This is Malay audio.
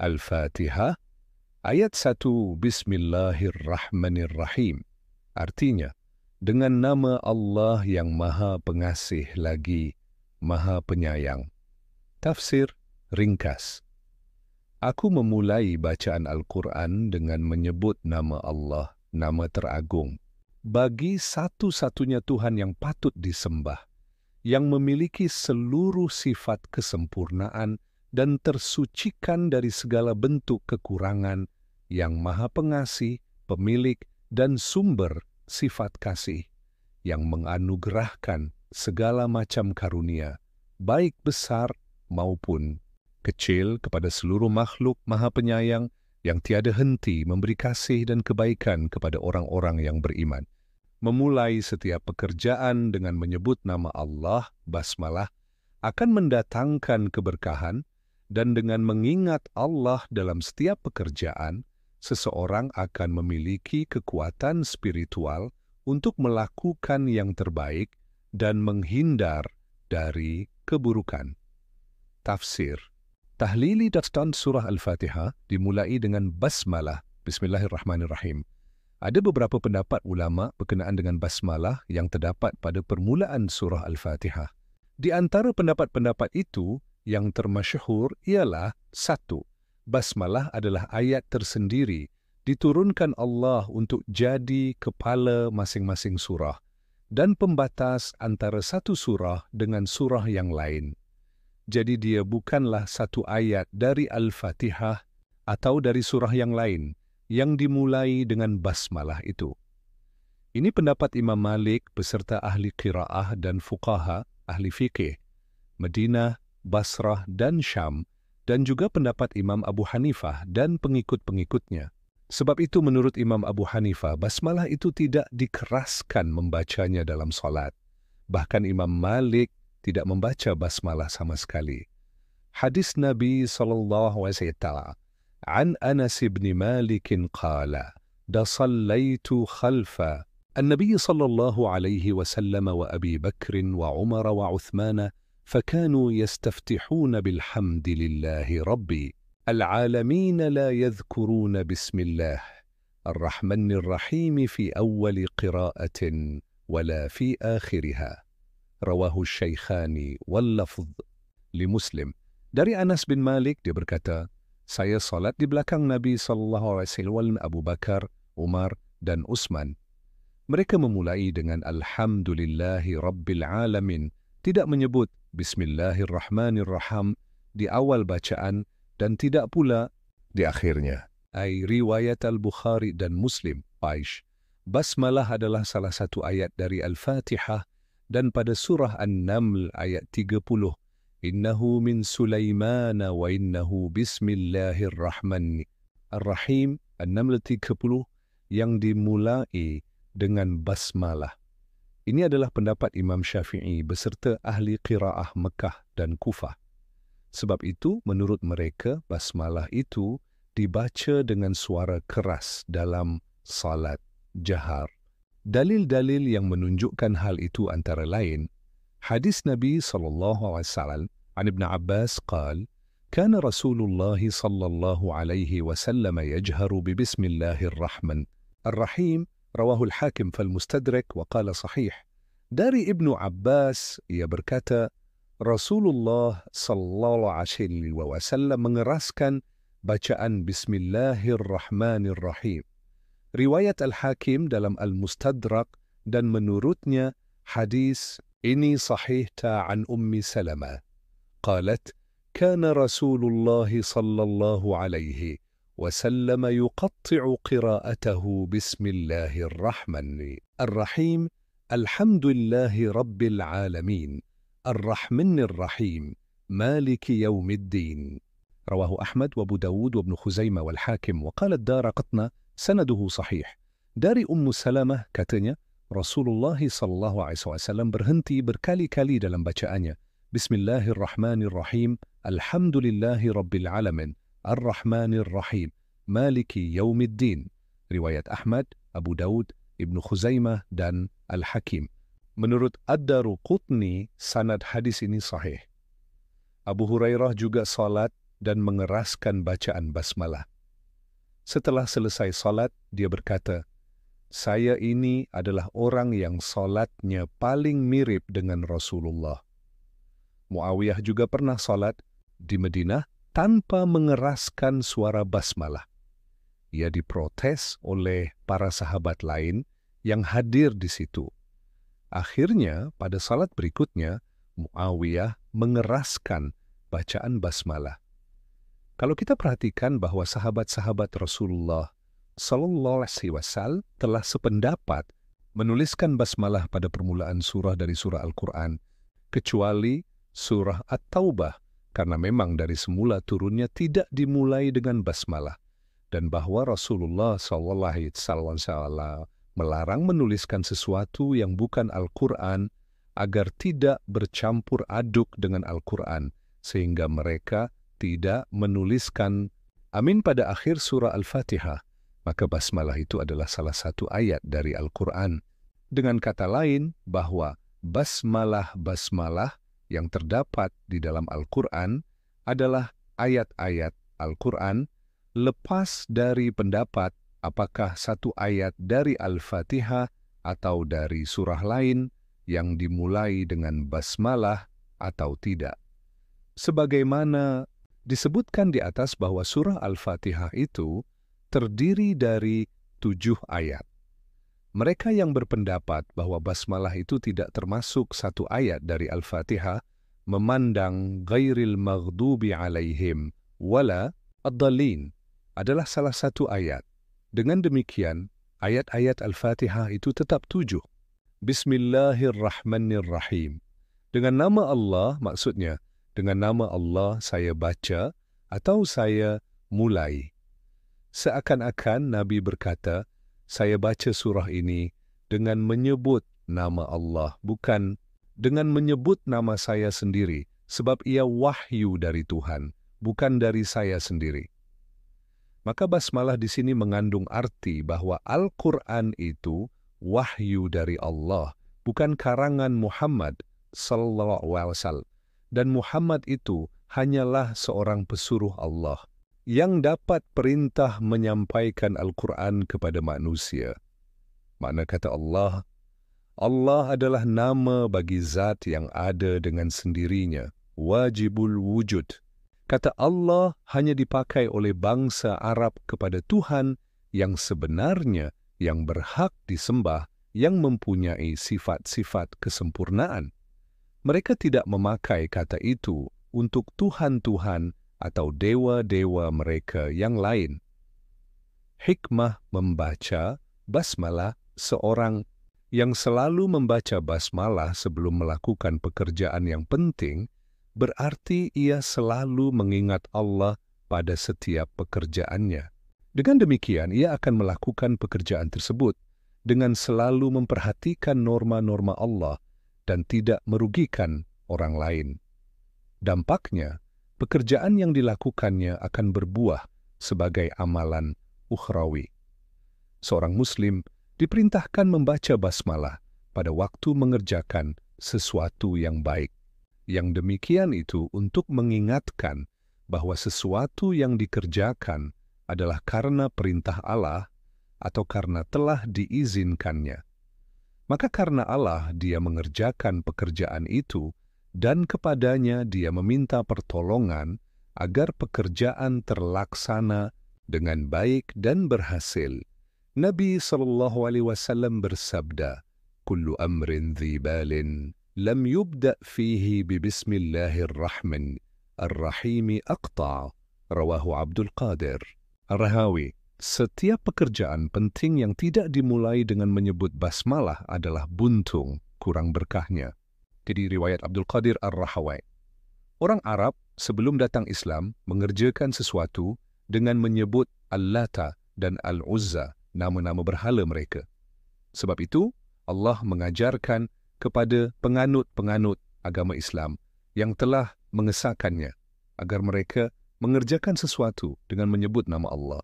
Al-Fatihah, ayat 1, Bismillahirrahmanirrahim. Artinya, dengan nama Allah yang Maha Pengasih lagi Maha Penyayang. Tafsir ringkas. Aku memulai bacaan Al-Quran dengan menyebut nama Allah, nama teragung, bagi satu-satunya Tuhan yang patut disembah, yang memiliki seluruh sifat kesempurnaan dan tersucikan dari segala bentuk kekurangan, yang Maha Pengasih, pemilik dan sumber sifat kasih, yang menganugerahkan segala macam karunia, baik besar maupun kecil kepada seluruh makhluk Maha Penyayang yang tiada henti memberi kasih dan kebaikan kepada orang-orang yang beriman. Memulai setiap pekerjaan dengan menyebut nama Allah, basmalah, akan mendatangkan keberkahan, dan dengan mengingat Allah dalam setiap pekerjaan, seseorang akan memiliki kekuatan spiritual untuk melakukan yang terbaik dan menghindar dari keburukan. Tafsir. Tahlili dastan surah Al-Fatihah dimulai dengan basmalah, Bismillahirrahmanirrahim. Ada beberapa pendapat ulama berkenaan dengan basmalah yang terdapat pada permulaan surah Al-Fatihah. Di antara pendapat-pendapat itu, yang termasyhur ialah 1. Basmalah adalah ayat tersendiri, diturunkan Allah untuk jadi kepala masing-masing surah, dan pembatas antara satu surah dengan surah yang lain. Jadi dia bukanlah satu ayat dari Al-Fatihah atau dari surah yang lain yang dimulai dengan basmalah itu. Ini pendapat Imam Malik beserta ahli qiraah dan fuqaha, ahli fikih, Madinah, Basrah dan Syam, dan juga pendapat Imam Abu Hanifah dan pengikut-pengikutnya. Sebab itu menurut Imam Abu Hanifah, basmalah itu tidak dikeraskan membacanya dalam solat. Bahkan Imam Malik tidak membaca basmalah sama sekali. Hadis Nabi SAW, An Anas bin Malik qala, da sallaytu khalfa النبي صلى الله عليه وسلم وأبي بكر وعمر وعثمان فكانوا يستفتحون بالحمد لله ربي العالمين لا يذكرون بسم الله الرحمن الرحيم في أول قراءة ولا في آخرها رواه الشيخان واللفظ لمسلم. Dari Anas bin Malik dia berkata, saya salat di belakang Nabi SAW, Abu Bakar, Umar dan Utsman. Mereka memulai dengan Alhamdulillahi Rabbil Alamin, tidak menyebut Bismillahirrahmanirrahim di awal bacaan dan tidak pula di akhirnya. Riwayat Al-Bukhari dan Muslim, Aish. Basmalah adalah salah satu ayat dari Al-Fatihah dan pada surah An-Naml ayat 30, Innahu min Sulaimana wa innahu bismillahirrahmanirrahim, An-Naml 30, yang dimulai dengan basmalah. Ini adalah pendapat Imam Syafi'i beserta ahli qiraah Mekah dan Kufah. Sebab itu, menurut mereka, basmalah itu dibaca dengan suara keras dalam salat jahar. Dalil-dalil yang menunjukkan hal itu antara lain, hadis Nabi SAW, an Ibn Abbas qal, كان رسول الله صلى الله عليه وسلم يجهر ببسم الله الرحمن الرحيم رواه الحاكم فالمستدرك وقال صحيح. Dari Ibnu Abbas, ia berkata, Rasulullah sallallahu alaihi wasallam mengeraskan bacaan Bismillahirrahmanirrahim. Riwayat Al-Hakim dalam Al-Mustadrak, dan menurutnya hadis ini sahih an Ummi Salamah. Qalat, kana Rasulullah sallallahu alaihi وسلم يقطع قراءته بسم الله الرحمن الرحيم الحمد لله رب العالمين الرحمن الرحيم مالك يوم الدين رواه أحمد وأبو داود وابن خزيمة والحاكم وقال الدارقطني سنده صحيح. Dari Ummu Salamah katanya, Rasulullah SAW berhenti berkali-kali dalam bacaannya. Bismillahirrahmanirrahim, Alhamdulillahi Rabbil Alamin, Ar-Rahmanir Rahim, Maliki Yaumiddin. Riwayat Ahmad, Abu Daud, Ibnu Khuzaimah dan Al-Hakim. Menurut Ad-Daruqutni, sanad hadis ini sahih. Abu Hurairah juga salat dan mengeraskan bacaan basmalah. Setelah selesai salat, dia berkata, "Saya ini adalah orang yang salatnya paling mirip dengan Rasulullah." Muawiyah juga pernah salat di Madinah tanpa mengeraskan suara basmalah. Ia diprotes oleh para sahabat lain yang hadir di situ. Akhirnya, pada salat berikutnya, Muawiyah mengeraskan bacaan basmalah. Kalau kita perhatikan bahwa sahabat-sahabat Rasulullah Sallallahu Alaihi Wasallam telah sependapat menuliskan basmalah pada permulaan surah dari surah Al-Quran, kecuali surah At-Taubah, karena memang dari semula turunnya tidak dimulai dengan basmalah, dan bahwa Rasulullah Sallallahu Alaihi Wasallam melarang menuliskan sesuatu yang bukan Al-Quran agar tidak bercampur aduk dengan Al-Quran, sehingga mereka tidak menuliskan amin pada akhir surah Al-Fatihah. Maka basmalah itu adalah salah satu ayat dari Al-Quran. Dengan kata lain, bahwa basmalah yang terdapat di dalam Al-Quran adalah ayat-ayat Al-Quran, lepas dari pendapat apakah satu ayat dari Al-Fatihah atau dari surah lain yang dimulai dengan basmalah atau tidak. Sebagaimana disebutkan di atas bahwa surah Al-Fatihah itu terdiri dari 7 ayat. Mereka yang berpendapat bahwa basmalah itu tidak termasuk satu ayat dari Al-Fatihah memandang ghairil maghdubi alaihim wala ad-dallin adalah salah satu ayat. Dengan demikian, ayat-ayat Al-Fatihah itu tetap 7. Bismillahirrahmanirrahim. Dengan nama Allah, maksudnya, dengan nama Allah saya baca atau saya mulai. Seakan-akan Nabi berkata, saya baca surah ini dengan menyebut nama Allah, bukan dengan menyebut nama saya sendiri, sebab ia wahyu dari Tuhan, bukan dari saya sendiri. Maka basmalah di sini mengandung arti bahwa Al-Quran itu wahyu dari Allah, bukan karangan Muhammad sallallahu alaihi wasallam. Dan Muhammad itu hanyalah seorang pesuruh Allah yang dapat perintah menyampaikan Al-Quran kepada manusia. Makna kata Allah, Allah adalah nama bagi zat yang ada dengan sendirinya, wajibul wujud. Kata Allah hanya dipakai oleh bangsa Arab kepada Tuhan yang sebenarnya yang berhak disembah, yang mempunyai sifat-sifat kesempurnaan. Mereka tidak memakai kata itu untuk Tuhan-Tuhan atau dewa-dewa mereka yang lain. Hikmah membaca basmalah, seorang yang selalu membaca basmalah sebelum melakukan pekerjaan yang penting, berarti ia selalu mengingat Allah pada setiap pekerjaannya. Dengan demikian, ia akan melakukan pekerjaan tersebut dengan selalu memperhatikan norma-norma Allah dan tidak merugikan orang lain. Dampaknya, pekerjaan yang dilakukannya akan berbuah sebagai amalan ukhrawi. Seorang Muslim diperintahkan membaca basmalah pada waktu mengerjakan sesuatu yang baik. Yang demikian itu untuk mengingatkan bahwa sesuatu yang dikerjakan adalah karena perintah Allah atau karena telah diizinkannya. Maka karena Allah dia mengerjakan pekerjaan itu dan kepadanya dia meminta pertolongan agar pekerjaan terlaksana dengan baik dan berhasil. Nabi SAW bersabda, "Kullu amrin dhi balin lam yubda' fihi bi bismillahirrahmanirrahim aqta'." Rawahu Abdul Qadir Ar-Rahawi. Setiap pekerjaan penting yang tidak dimulai dengan menyebut basmalah adalah buntung, kurang berkahnya. Jadi riwayat Abdul Qadir Ar-Rahawi. Orang Arab sebelum datang Islam mengerjakan sesuatu dengan menyebut Al-Lata dan Al-Uzza, nama-nama berhala mereka. Sebab itu, Allah mengajarkan kepada penganut-penganut agama Islam yang telah mengesahkannya agar mereka mengerjakan sesuatu dengan menyebut nama Allah.